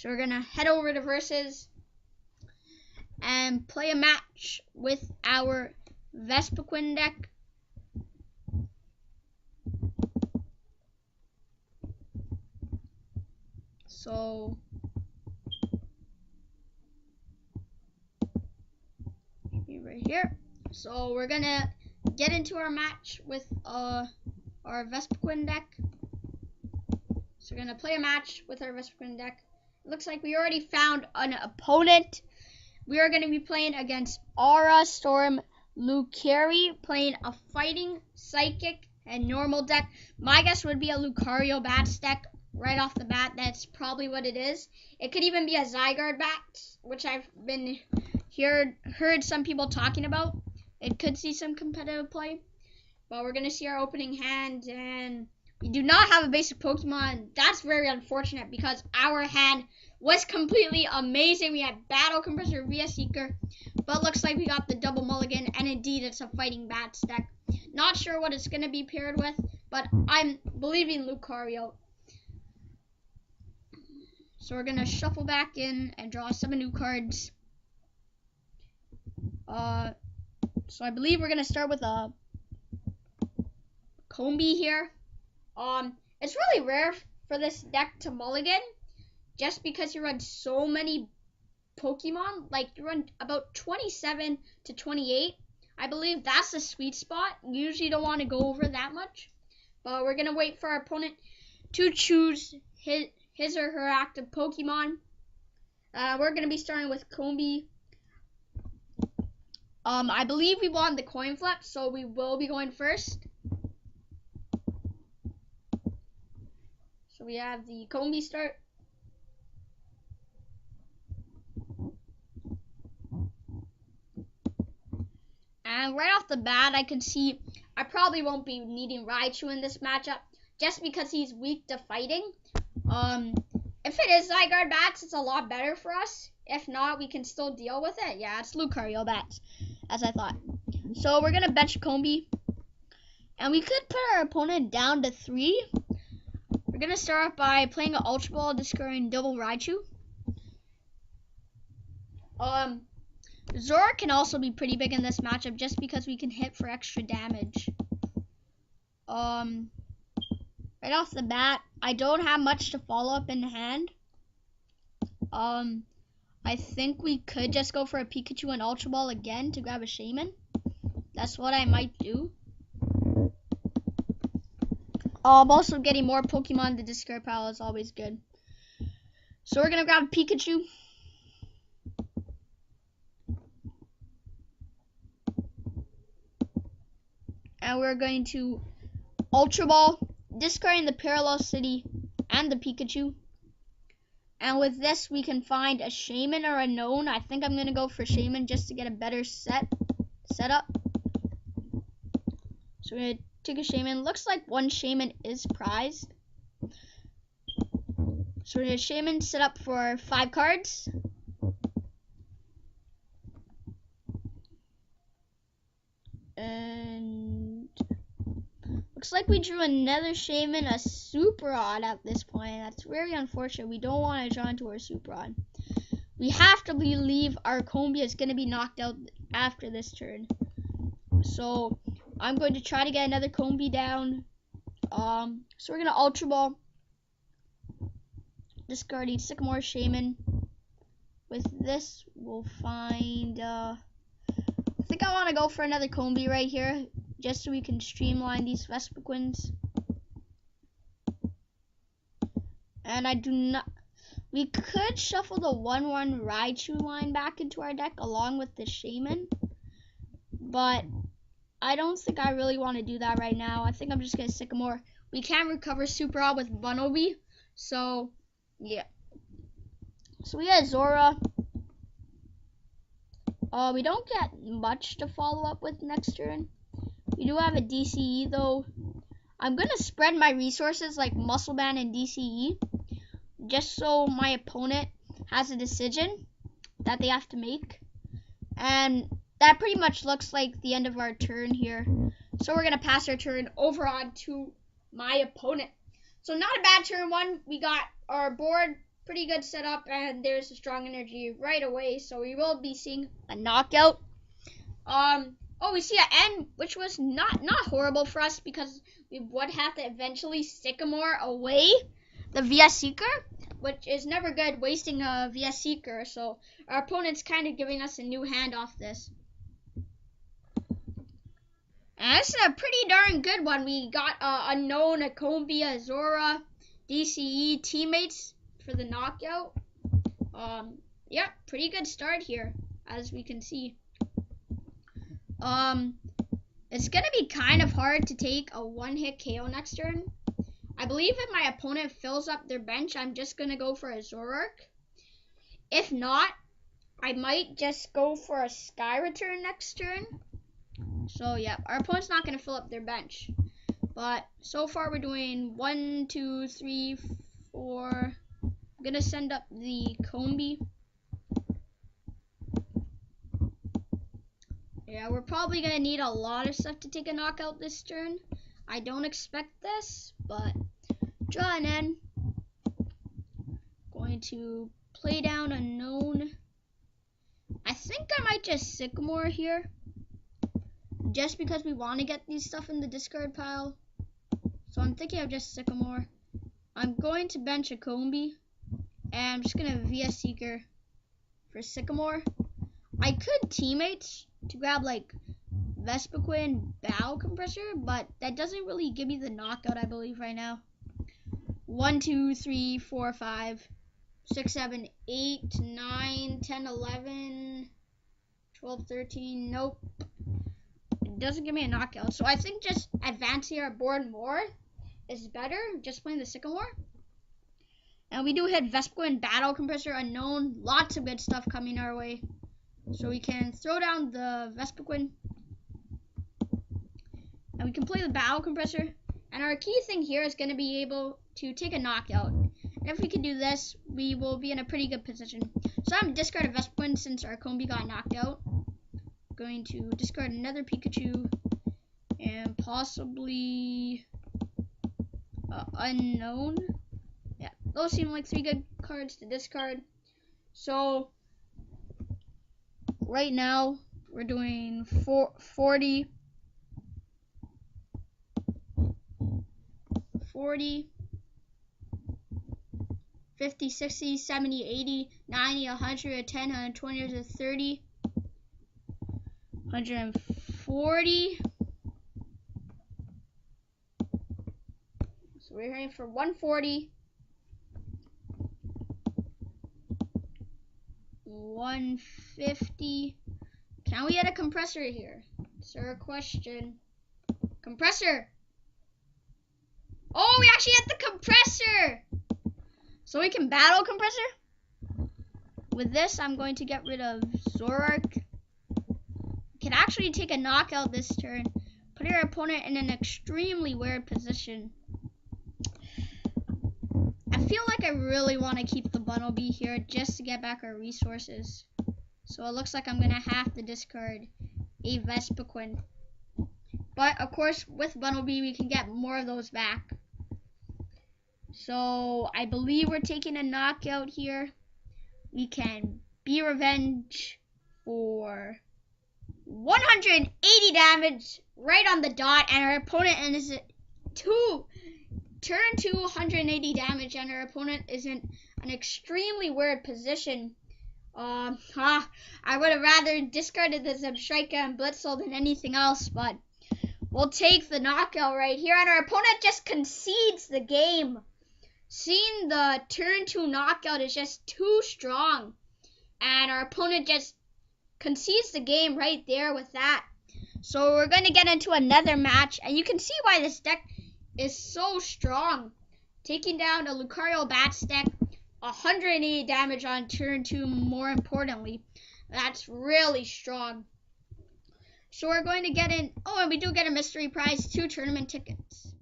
So we're gonna head over to Versus and play a match with our Vespiquen deck. So maybe right here. So we're gonna get into our match with our Vespiquen deck. So we're gonna play a match with our Vespiquen deck. It looks like we already found an opponent. We are gonna be playing against Aura Storm Lucario, playing a Fighting, Psychic, and Normal deck. My guess would be a Lucario Bats deck right off the bat. That's probably what it is. It could even be a Zygarde Bats, which I've been heard some people talking about. It could see some competitive play. But we're going to see our opening hand, and we do not have a basic Pokemon. That's very unfortunate because our hand was completely amazing. We had Battle Compressor, Vespiquen, but looks like we got the double mulligan, and indeed it's a Fighting Bats deck. Not sure what it's going to be paired with, but I'm believing Lucario. So we're going to shuffle back in and draw 7 new cards. So I believe we're going to start with a Combi here. It's really rare for this deck to mulligan, just because you run so many Pokemon. Like, you run about 27 to 28. I believe that's the sweet spot. You usually don't want to go over that much. But we're going to wait for our opponent to choose his or her active Pokemon. We're going to be starting with Combi. I believe we won the coin flip, so we will be going first. So we have the Combi start. And right off the bat, I can see I probably won't be needing Raichu in this matchup, just because he's weak to fighting. If it is Zygarde Bats, it's a lot better for us. If not, we can still deal with it. Yeah, it's Lucario Bats, as I thought. So we're going to bench Combi. And we could put our opponent down to 3. We're going to start off by playing an Ultra Ball, discarding double Raichu. Zora can also be pretty big in this matchup, just because we can hit for extra damage. Right off the bat, I don't have much to follow up in hand. I think we could just go for a Pikachu and Ultra Ball again to grab a Shaman. That's what I might do. Also getting more Pokemon in the discard pile is always good. So we're gonna grab a Pikachu. And we're going to Ultra Ball, discarding the Parallel City and the Pikachu. And with this, we can find a Shaman or a Known. I think I'm going to go for Shaman just to get a better setup. So we're going to take a Shaman. Looks like one Shaman is prized. So we're going to Shaman, set up for 5 cards. And looks like we drew another Shaman, a Super Odd at this point. That's very unfortunate. We don't want to draw into our Super Odd. We have to believe our Combi is going to be knocked out after this turn. So I'm going to try to get another Combi down. So we're going to Ultra Ball, discarding Sycamore Shaman. With this, we'll find... I think I want to go for another Combi right here, just so we can streamline these Vespiquens. And I do not... We could shuffle the 1/1 Raichu line back into our deck along with the Shaman. But I don't think I really want to do that right now. I think I'm just going to Sycamore. We can recover Super Odd with Bunnelby. So, yeah. So we got Zora. We don't get much to follow up with next turn. We do have a DCE though. I'm going to spread my resources like Muscle Band and DCE, just so my opponent has a decision that they have to make. And that pretty much looks like the end of our turn here. So we're going to pass our turn over on to my opponent. So not a bad turn one. We got our board pretty good setup, and there's a strong energy right away, so we will be seeing a knockout. We see an end, which was not horrible for us, because we would have to eventually Sycamore away the VS Seeker, which is never good, wasting a VS Seeker, so our opponent's kind of giving us a new hand off this. And this is a pretty darn good one. We got Unknown, Akombia, Zora, DCE teammates for the knockout. Yeah, pretty good start here, as we can see. It's gonna be kind of hard to take a one-hit KO next turn. I believe if my opponent fills up their bench, I'm just gonna go for a Zoroark. If not, I might just go for a Sky Return next turn. So yeah, our opponent's not gonna fill up their bench. But so far we're doing 1, 2, 3, 4. I'm gonna send up the Combi. Yeah, we're probably gonna need a lot of stuff to take a knockout this turn. I don't expect this, but draw an end. Going to play down Unknown. I think I might just Sycamore here, just because we want to get these stuff in the discard pile. So I'm thinking of just Sycamore. I'm going to bench a Combi, and I'm just gonna VS Seeker for Sycamore. I could teammates to grab like Vespiquen Bow Compressor, but that doesn't really give me the knockout, I believe, right now. 1, 2, 3, 4, 5, 6, 7, 8, 9, 10, 11, 12, 13. Nope. It doesn't give me a knockout. So I think just advancing our board more is better. Just playing the Sycamore. And we do hit Vespiquen Battle Compressor, Unknown. Lots of good stuff coming our way. So we can throw down the Vespiquen. And we can play the Battle Compressor. And our key thing here is going to be able to take a knockout. And if we can do this, we will be in a pretty good position. So I'm going to discard a Vespiquen since our Combi got knocked out. Going to discard another Pikachu. And possibly Unknown. Yeah, those seem like 3 good cards to discard. So right now we're doing 40, 50, 60, 70, 80, 90, 100, 110, 120, 130, 140. So we're heading for 140. 150. Can we get a compressor here? Sir, question. Compressor! Oh, we actually had the compressor! So we can battle compressor. With this, I'm going to get rid of Zoroark. Can actually take a knockout this turn. Put your opponent in an extremely weird position. I feel like I really want to keep the Bunnelby here just to get back our resources. So it looks like I'm going to have to discard a Vespiquen. But of course, with Bunnelby, we can get more of those back. So I believe we're taking a knockout here. We can be revenge for 180 damage right on the dot, and our opponent is turn 2 180 damage, and our opponent is in an extremely weird position. I would have rather discarded the Zebstrika and Blitzel than anything else, but we'll take the knockout right here, and our opponent just concedes the game. Seeing the turn 2 knockout is just too strong, and our opponent just concedes the game right there with that. So we're going to get into another match, and you can see why this deck is so strong. Taking down a Lucario Bats deck, 180 damage on turn 2, more importantly. That's really strong. So we're going to get in, and we do get a mystery prize, 2 tournament tickets.